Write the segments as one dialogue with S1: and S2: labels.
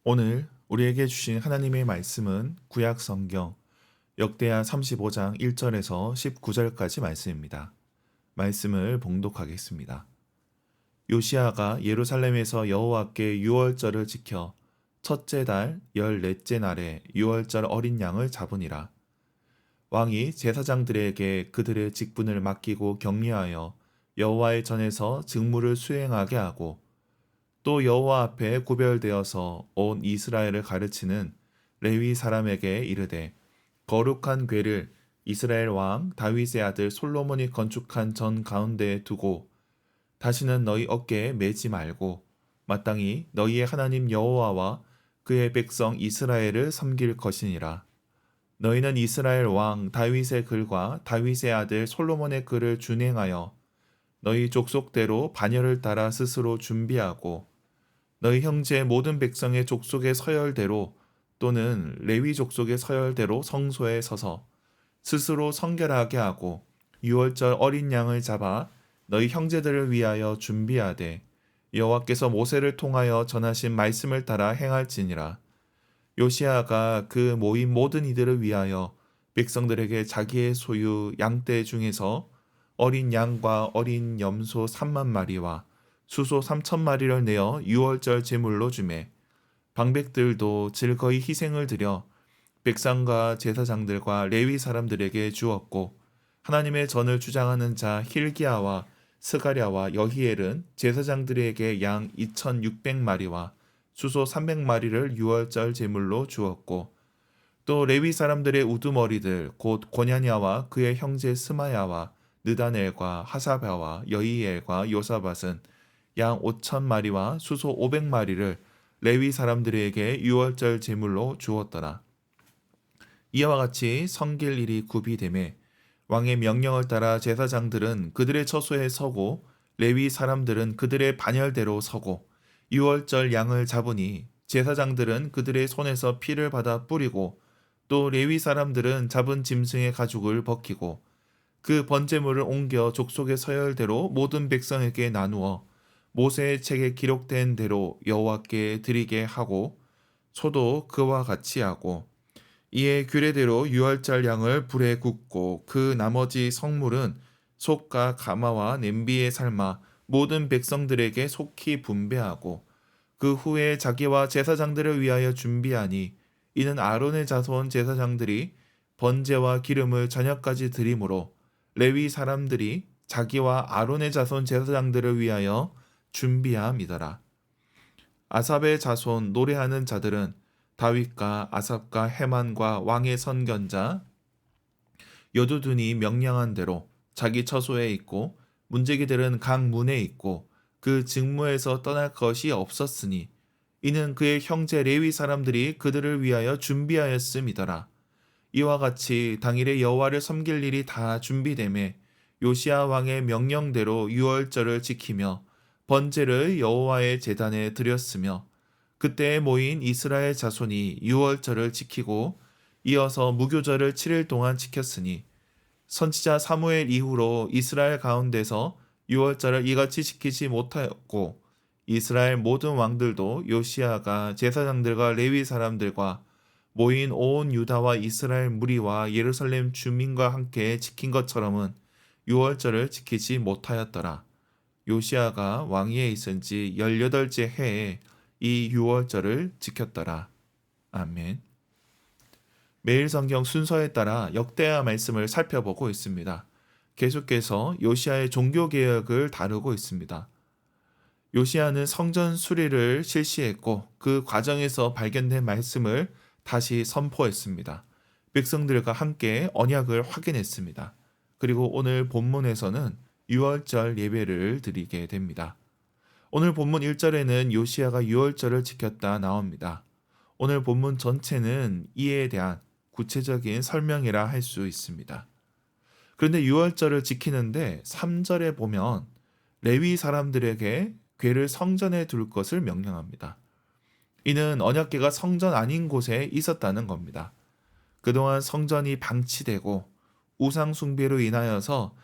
S1: 오늘 우리에게 주신 하나님의 말씀은 구약 성경 역대하 35장 1절에서 19절까지 말씀입니다. 말씀을 봉독하겠습니다. 요시아가 예루살렘에서 여호와께 유월절을 지켜 첫째 달 14째 날에 유월절 어린 양을 잡으니라. 왕이 제사장들에게 그들의 직분을 맡기고 격려하여 여호와의 전에서 직무를 수행하게 하고 또 여호와 앞에 구별되어서 온 이스라엘을 가르치는 레위 사람에게 이르되 거룩한 궤를 이스라엘 왕 다윗의 아들 솔로몬이 건축한 전 가운데에 두고 다시는 너희 어깨에 매지 말고 마땅히 너희의 하나님 여호와와 그의 백성 이스라엘을 섬길 것이니라. 너희는 이스라엘 왕 다윗의 글과 다윗의 아들 솔로몬의 글을 준행하여 너희 족속대로 반열을 따라 스스로 준비하고 너희 형제 모든 백성의 족속의 서열대로 또는 레위 족속의 서열대로 성소에 서서 스스로 성결하게 하고 유월절 어린 양을 잡아 너희 형제들을 위하여 준비하되 여호와께서 모세를 통하여 전하신 말씀을 따라 행할지니라. 요시아가 그 모인 모든 이들을 위하여 백성들에게 자기의 소유 양떼 중에서 어린 양과 어린 염소 3만 마리와 수소 3천 마리를 내어 유월절 제물로 주매 방백들도 즐거이 희생을 드려 백성과 제사장들과 레위 사람들에게 주었고 하나님의 전을 주장하는 자 힐기야와 스가랴와 여히엘은 제사장들에게 양 2,600마리와 수소 300마리를 유월절 제물로 주었고 또 레위 사람들의 우두머리들 곧 고냐냐와 그의 형제 스마야와 느다넬과 하사바와 여이엘과 요사밧은 양 5,000마리와 수소 500마리를 레위 사람들에게 유월절 제물로 주었더라. 이와 같이 성길 일이 구비되매 왕의 명령을 따라 제사장들은 그들의 처소에 서고 레위 사람들은 그들의 반열대로 서고 유월절 양을 잡으니 제사장들은 그들의 손에서 피를 받아 뿌리고 또 레위 사람들은 잡은 짐승의 가죽을 벗기고 그 번제물을 옮겨 족속의 서열대로 모든 백성에게 나누어 모세의 책에 기록된 대로 여호와께 드리게 하고 소도 그와 같이 하고 이에 규례대로 유월절 양을 불에 굽고 그 나머지 성물은 솥과 가마와 냄비에 삶아 모든 백성들에게 속히 분배하고 그 후에 자기와 제사장들을 위하여 준비하니 이는 아론의 자손 제사장들이 번제와 기름을 저녁까지 드림으로 레위 사람들이 자기와 아론의 자손 제사장들을 위하여 준비함이더라. 아삽의 자손 노래하는 자들은 다윗과 아삽과 헤만과 왕의 선견자 여두둔이 명령한 대로 자기 처소에 있고 문제기들은 각 문에 있고 그 직무에서 떠날 것이 없었으니 이는 그의 형제 레위 사람들이 그들을 위하여 준비하였음이더라. 이와 같이 당일에 여호와를 섬길 일이 다 준비되매 요시야 왕의 명령대로 유월절을 지키며 번제를 여호와의 제단에 드렸으며 그때에 모인 이스라엘 자손이 유월절을 지키고 이어서 무교절을 7일 동안 지켰으니 선지자 사무엘 이후로 이스라엘 가운데서 유월절을 이같이 지키지 못하였고 이스라엘 모든 왕들도 요시아가 제사장들과 레위 사람들과 모인 온 유다와 이스라엘 무리와 예루살렘 주민과 함께 지킨 것처럼은 유월절을 지키지 못하였더라. 요시아가 왕위에 있은 지 18째 해에 이 유월절을 지켰더라. 아멘. 매일 성경 순서에 따라 역대하 말씀을 살펴보고 있습니다. 계속해서 요시아의 종교개혁을 다루고 있습니다. 요시아는 성전 수리를 실시했고 그 과정에서 발견된 말씀을 다시 선포했습니다. 백성들과 함께 언약을 확인했습니다. 그리고 오늘 본문에서는 유월절 예배를 드리게 됩니다. 오늘 본문 1절에는 요시아가 유월절을 지켰다 나옵니다. 오늘 본문 전체는 이에 대한 구체적인 설명이라 할 수 있습니다. 그런데 유월절을 지키는데 3절에 보면 레위 사람들에게 궤를 성전에 둘 것을 명령합니다. 이는 언약궤가 성전 아닌 곳에 있었다는 겁니다. 그동안 성전이 방치되고 우상 숭배로 인하여서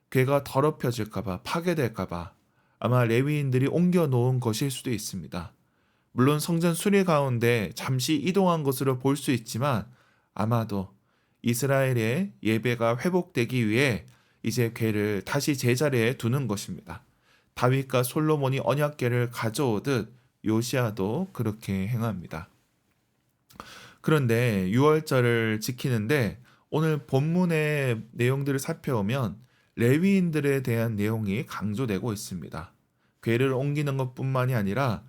S1: 궤가 더럽혀질까봐 파괴될까봐 아마 레위인들이 옮겨 놓은 것일 수도 있습니다. 물론 성전 수리 가운데 잠시 이동한 것으로 볼 수 있지만 아마도 이스라엘의 예배가 회복되기 위해 이제 궤를 다시 제자리에 두는 것입니다. 다윗과 솔로몬이 언약궤를 가져오듯 요시아도 그렇게 행합니다. 그런데 유월절을 지키는데 오늘 본문의 내용들을 살펴보면 레위인들에 대한 내용이 강조되고 있습니다. 궤를 옮기는 것뿐만이 아니라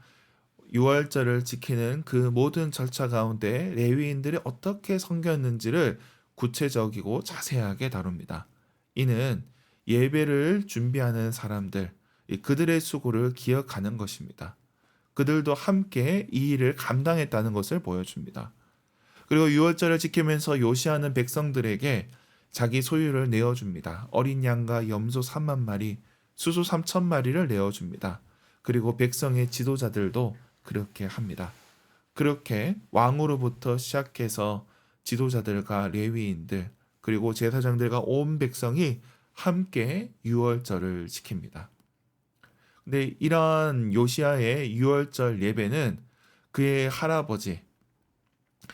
S1: 유월절을 지키는 그 모든 절차 가운데 레위인들이 어떻게 섬겼는지를 구체적이고 자세하게 다룹니다. 이는 예배를 준비하는 사람들, 그들의 수고를 기억하는 것입니다. 그들도 함께 이 일을 감당했다는 것을 보여줍니다. 그리고 유월절을 지키면서 요시아는 백성들에게 자기 소유를 내어줍니다. 어린 양과 염소 3만 마리, 수소 3천 마리를 내어줍니다. 그리고 백성의 지도자들도 그렇게 합니다. 그렇게 왕으로부터 시작해서 지도자들과 레위인들 그리고 제사장들과 온 백성이 함께 유월절을 지킵니다. 근데 이러한 요시아의 유월절 예배는 그의 할아버지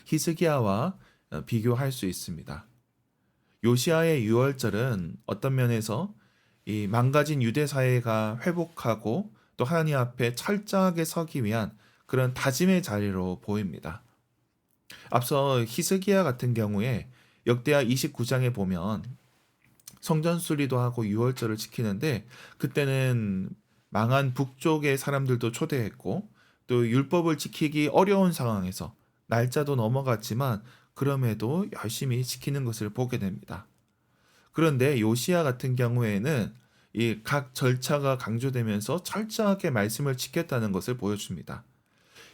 S1: 히스기야와 비교할 수 있습니다. 요시아의 유월절은 어떤 면에서 이 망가진 유대 사회가 회복하고 또 하나님 앞에 철저하게 서기 위한 그런 다짐의 자리로 보입니다. 앞서 히스기야 같은 경우에 역대하 29장에 보면 성전 수리도 하고 유월절을 지키는데 그때는 망한 북쪽의 사람들도 초대했고 또 율법을 지키기 어려운 상황에서 날짜도 넘어갔지만 그럼에도 열심히 지키는 것을 보게 됩니다. 그런데 요시야 같은 경우에는 이 각 절차가 강조되면서 철저하게 말씀을 지켰다는 것을 보여줍니다.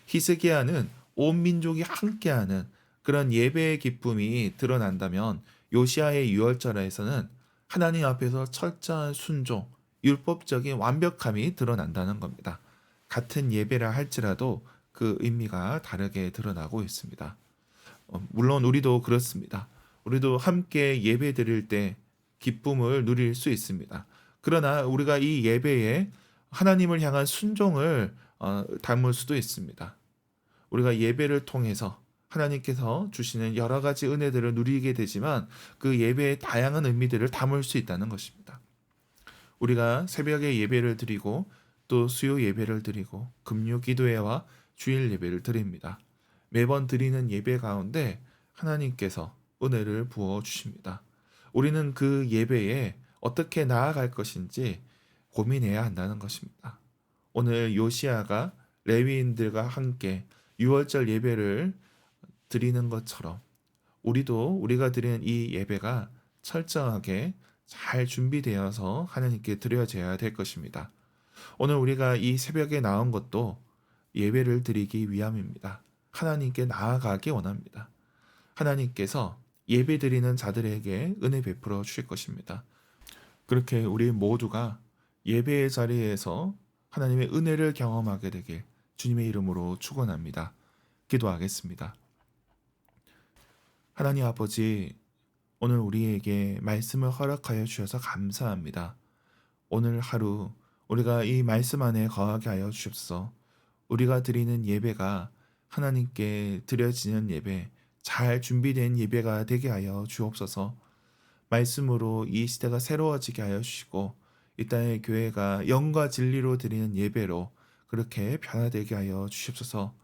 S1: 히스기야는 온 민족이 함께하는 그런 예배의 기쁨이 드러난다면 요시야의 유월절에서는 하나님 앞에서 철저한 순종, 율법적인 완벽함이 드러난다는 겁니다. 같은 예배라 할지라도 그 의미가 다르게 드러나고 있습니다. 물론 우리도 그렇습니다. 우리도 함께 예배 드릴 때 기쁨을 누릴 수 있습니다. 그러나 우리가 이 예배에 하나님을 향한 순종을 담을 수도 있습니다. 우리가 예배를 통해서 하나님께서 주시는 여러 가지 은혜들을 누리게 되지만 그 예배의 다양한 의미들을 담을 수 있다는 것입니다. 우리가 새벽에 예배를 드리고 또 수요 예배를 드리고 금요 기도회와 주일 예배를 드립니다. 매번 드리는 예배 가운데 하나님께서 은혜를 부어 주십니다. 우리는 그 예배에 어떻게 나아갈 것인지 고민해야 한다는 것입니다. 오늘 요시아가 레위인들과 함께 유월절 예배를 드리는 것처럼 우리도 우리가 드리는 이 예배가 철저하게 잘 준비되어서 하나님께 드려져야 될 것입니다. 오늘 우리가 이 새벽에 나온 것도 예배를 드리기 위함입니다. 하나님께 나아가기 원합니다. 하나님께서 예배 드리는 자들에게 은혜 베풀어 주실 것입니다. 그렇게 우리 모두가 예배의 자리에서 하나님의 은혜를 경험하게 되길 주님의 이름으로 축원합니다. 기도하겠습니다. 하나님 아버지, 오늘 우리에게 말씀을 허락하여 주셔서 감사합니다. 오늘 하루 우리가 이 말씀 안에 거하게 하여 주옵소서. 우리가 드리는 예배가 하나님께 드려지는 예배, 잘 준비된 예배가 되게 하여 주옵소서. 말씀으로 이 시대가 새로워지게 하여 주시고 이 땅의 교회가 영과 진리로 드리는 예배로 그렇게 변화되게 하여 주옵소서.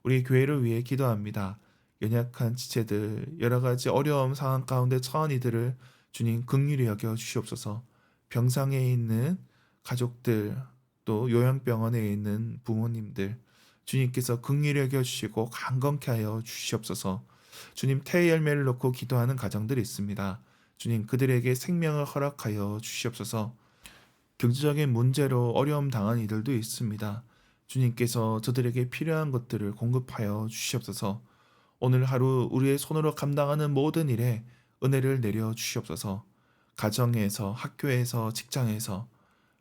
S1: 우리 교회를 위해 기도합니다. 연약한 지체들, 여러 가지 어려움 상황 가운데 처한 이들을 주님 긍휼히 여겨 주시옵소서. 병상에 있는 가족들, 또 요양병원에 있는 부모님들, 주님께서 긍휼히 여겨 주시고 강건케 하여 주시옵소서. 주님, 태의 열매를 놓고 기도하는 가정들이 있습니다. 주님, 그들에게 생명을 허락하여 주시옵소서. 경제적인 문제로 어려움 당한 이들도 있습니다. 주님께서 저들에게 필요한 것들을 공급하여 주시옵소서. 오늘 하루 우리의 손으로 감당하는 모든 일에 은혜를 내려 주시옵소서. 가정에서, 학교에서, 직장에서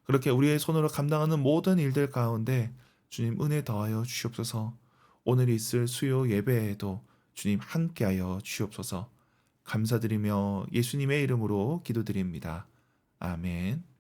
S1: 그렇게 우리의 손으로 감당하는 모든 일들 가운데 주님 은혜 더하여 주시옵소서. 오늘 있을 수요 예배에도 주님 함께하여 주시옵소서. 감사드리며 예수님의 이름으로 기도드립니다. 아멘.